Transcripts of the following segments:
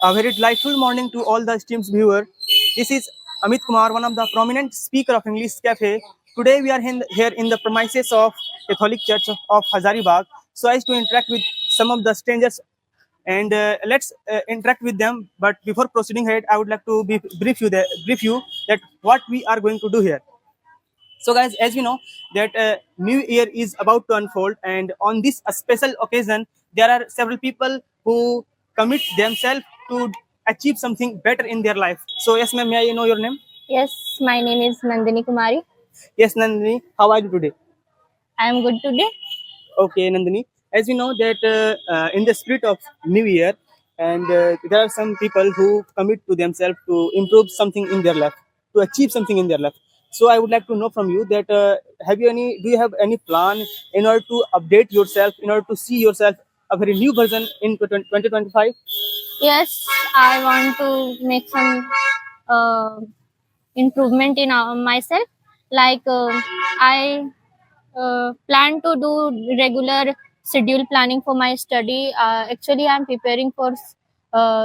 A very delightful morning to all the esteemed viewer. This is Amit Kumar, one of the prominent speaker of English Cafe. Today we are here in the premises of Catholic Church of Hazaribagh so as to interact with some of the strangers and let's interact with them. But before proceeding ahead, I would like to brief you that what we are going to do here. So, guys, as we know that New Year is about to unfold, and on this special occasion, there are several people who commit themselves to achieve something better in their life. So, yes, ma'am, may I know your name? Yes, my name is Nandini Kumari. Yes, Nandini, how are you today? I am good today. Okay, Nandini. As we know that in the spirit of New Year, and there are some people who commit to themselves to improve something in their life, to achieve something in their life. So I would like to know from you that do you have any plan in order to update yourself, in order to see yourself a very new version in 2025? Yes, I want to make some uh, improvement in myself. Like I plan to do regular schedule planning for my study. Actually, I'm preparing for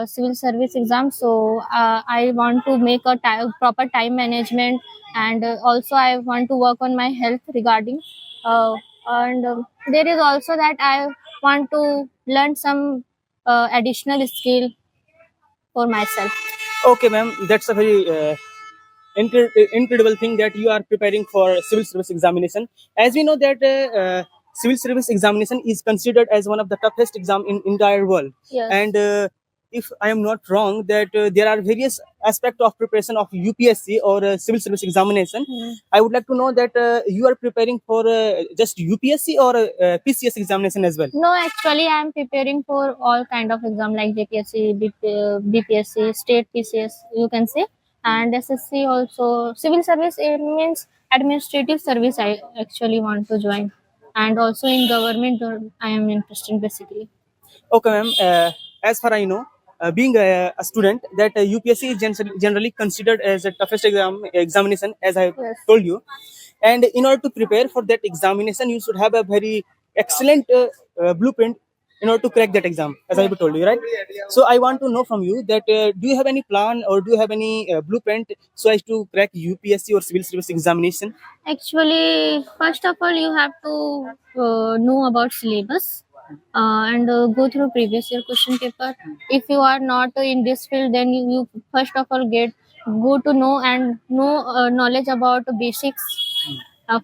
civil service exam, so I want to make a proper time management, and also I want to work on my health regarding. Uh, and there is also that I want to learn some additional skill for myself. Okay, ma'am, that's a very incredible thing that you are preparing for civil service examination. As we know that civil service examination is considered as one of the toughest exam in entire world. Yes. And if I am not wrong, that there are various aspects of preparation of UPSC or civil service examination. I would like to know that you are preparing for just UPSC or PCS examination as well. No, actually, I am preparing for all kind of exam like JPSC, BPSC, state PCS, you can say, and SSC also. Civil service means administrative service. I actually want to join, and also in government, I am interested basically. Okay, ma'am. As far I know, being a student, that UPSC is generally considered as the toughest examination, as I Yes. told you. And in order to prepare for that examination, you should have a very excellent blueprint in order to crack that exam, as I have told you, right? So I want to know from you that do you have any plan or do you have any blueprint so as to crack UPSC or civil service examination? Actually, first of all, you have to know about syllabus and go through previous year question paper. If you are not in this field, then you first of all go to know and know knowledge about basics.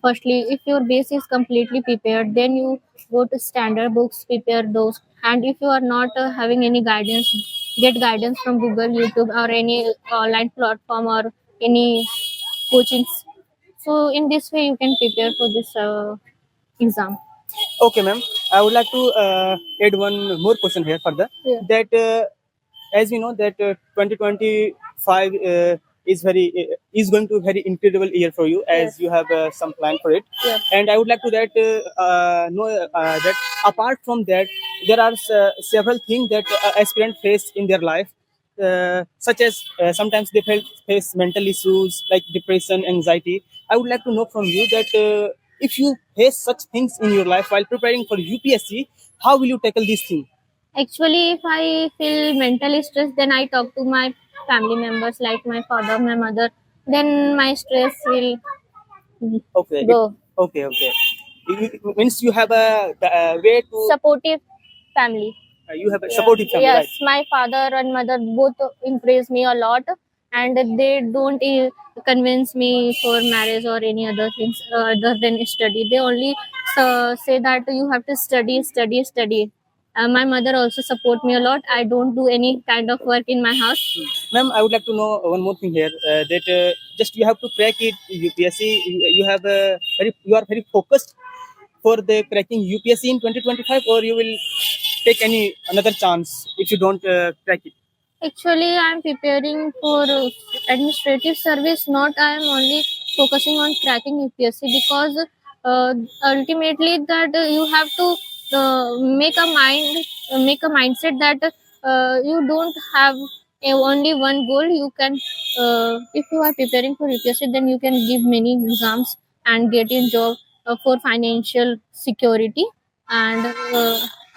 Firstly, if your base is completely prepared, then you go to standard books, prepare those. And if you are not having any guidance, get guidance from Google, YouTube, or any online platform or any coachings. So in this way, you can prepare for this exam. Okay, ma'am. I would like to add one more question here further. Yeah. That as we know that 2025 is going to be very incredible year for you, as Yes. you have some plan for it. Yeah. And I would like to know that apart from that, there are several things that aspirant face in their life. Such as sometimes they face mental issues like depression, anxiety. I would like to know from you that if you face such things in your life while preparing for UPSC, how will you tackle these things? Actually, if I feel mentally stressed, then I talk to my family members like my father, my mother. Then my stress will Okay. go. Okay. It means you have a way to. Supportive family. You have a Yeah. supportive family, Yes, right? my father and mother both encourage me a lot, and they don't convince me for marriage or any other things other than study. They only say that you have to study, study, study. My mother also support me a lot. I don't do any kind of work in my house. Ma'am, I would like to know one more thing here. That just you have to crack it UPSC. You have you are very focused for the cracking UPSC in 2025, or you will take any another chance if you don't crack it. Actually, I'm preparing for administrative service. Not I am only focusing on cracking UPSC because ultimately that you have to make a mindset that you don't have only one goal. You can, if you are preparing for UPSC, then you can give many exams and get a job for financial security. And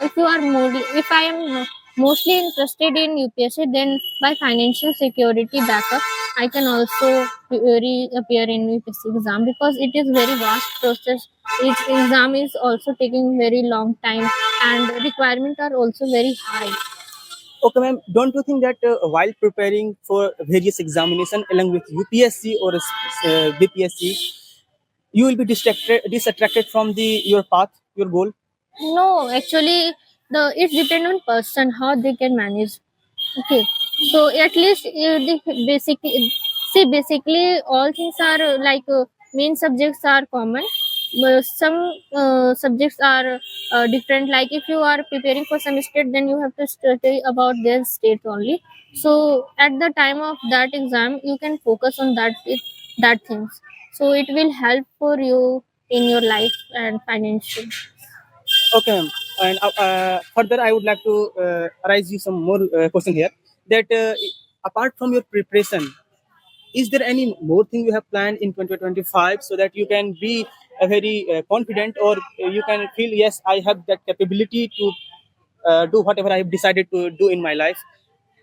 if you are more, if I am mostly interested in UPSC, then by financial security backup, I can also reappear in UPSC exam because it is very vast process. Each exam is also taking very long time and requirements are also very high. Okay, ma'am. Don't you think that while preparing for various examination along with UPSC or BPSC, you will be distracted from your path, your goal? No, actually, it depends on person how they can manage. Okay, so at least basically all things are main subjects are common, but some subjects are different. Like if you are preparing for some state, then you have to study about their state only. So at the time of that exam, you can focus on that things. So it will help for you in your life and financial. Okay, ma'am. And further, I would like to raise you some more question here. That apart from your preparation, is there any more thing you have planned in 2025 so that you can be a very confident, or you can feel, yes, I have that capability to do whatever I have decided to do in my life?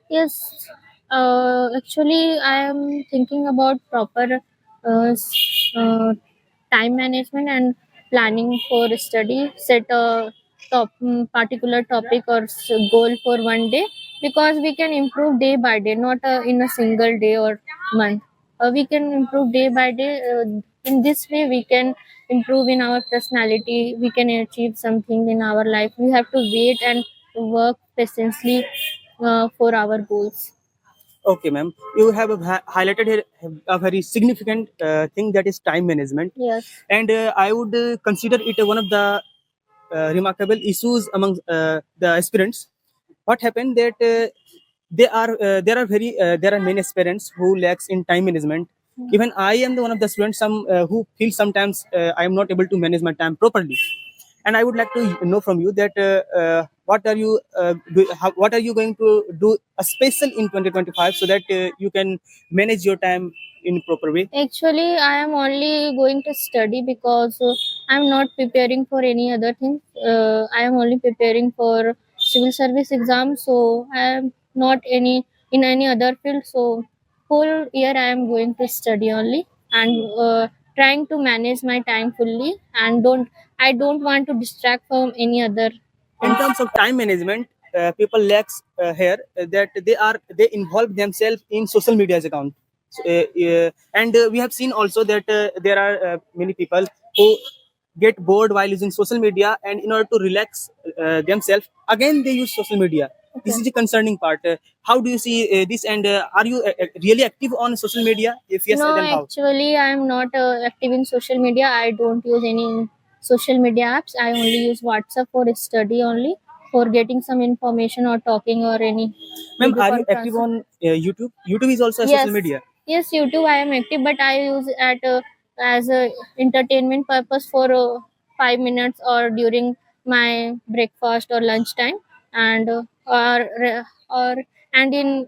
Yes, actually, I am thinking about proper time management and planning for study. Set a particular topic or goal for one day because we can improve day by day, not in a single day or month. We can improve day by day. In this way, we can improve in our personality. We can achieve something in our life. We have to wait and work patiently for our goals. Okay, ma'am. You have highlighted here a very significant thing, that is time management, Yes. and I would consider it one of the remarkable issues among the aspirants. What happened that there are many aspirants who lacks in time management. Even I am the one of the students some who feel sometimes I am not able to manage my time properly, and I would like to know from you that what are you going to do a special in 2025 so that you can manage your time in proper way? Actually, I am only going to study because I'm not preparing for any other thing. I am only preparing for civil service exam, so I am not any other field. So whole year I am going to study only and trying to manage my time fully and don't want to distract from any other In things. terms of time management, people lacks here that they involve themselves in social media's account. So, and we have seen also that there are many people who get bored while using social media, and in order to relax themselves, again they use social media. This is the concerning part. How do you see this, and are you really active on social media? If yes, No, then how? actually, I'm not active in social media. I don't use any social media apps. I only use WhatsApp for study only, for getting some information or talking or any Ma'am, video are you active conference. on YouTube? YouTube is also a social Yes, media. yes, YouTube I am active, but I use at as a entertainment purpose for 5 minutes or during my breakfast or lunchtime, and or and in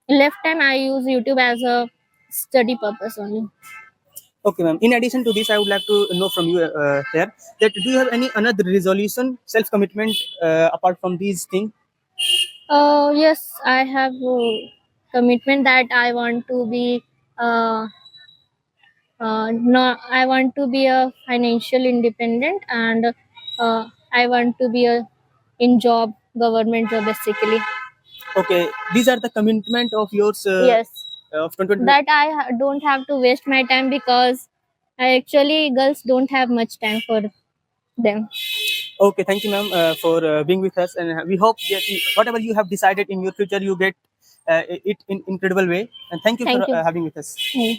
left time I use YouTube as a study purpose only. Okay, ma'am. In addition to this, I would like to know from you here that do you have any another resolution, self commitment apart from these things? Yes, I have commitment that I want to be uh, not. I want to be a financial independent, and I want to be a in job, government job basically. Okay, these are the commitment of yours Yes, of 2020. that I don't have to waste my time because I actually girls don't have much time for them. Okay, thank you, ma'am, for being with us, and we hope that whatever you have decided in your future, you get it in incredible way. And thank you for Thank you. having with us. Mm.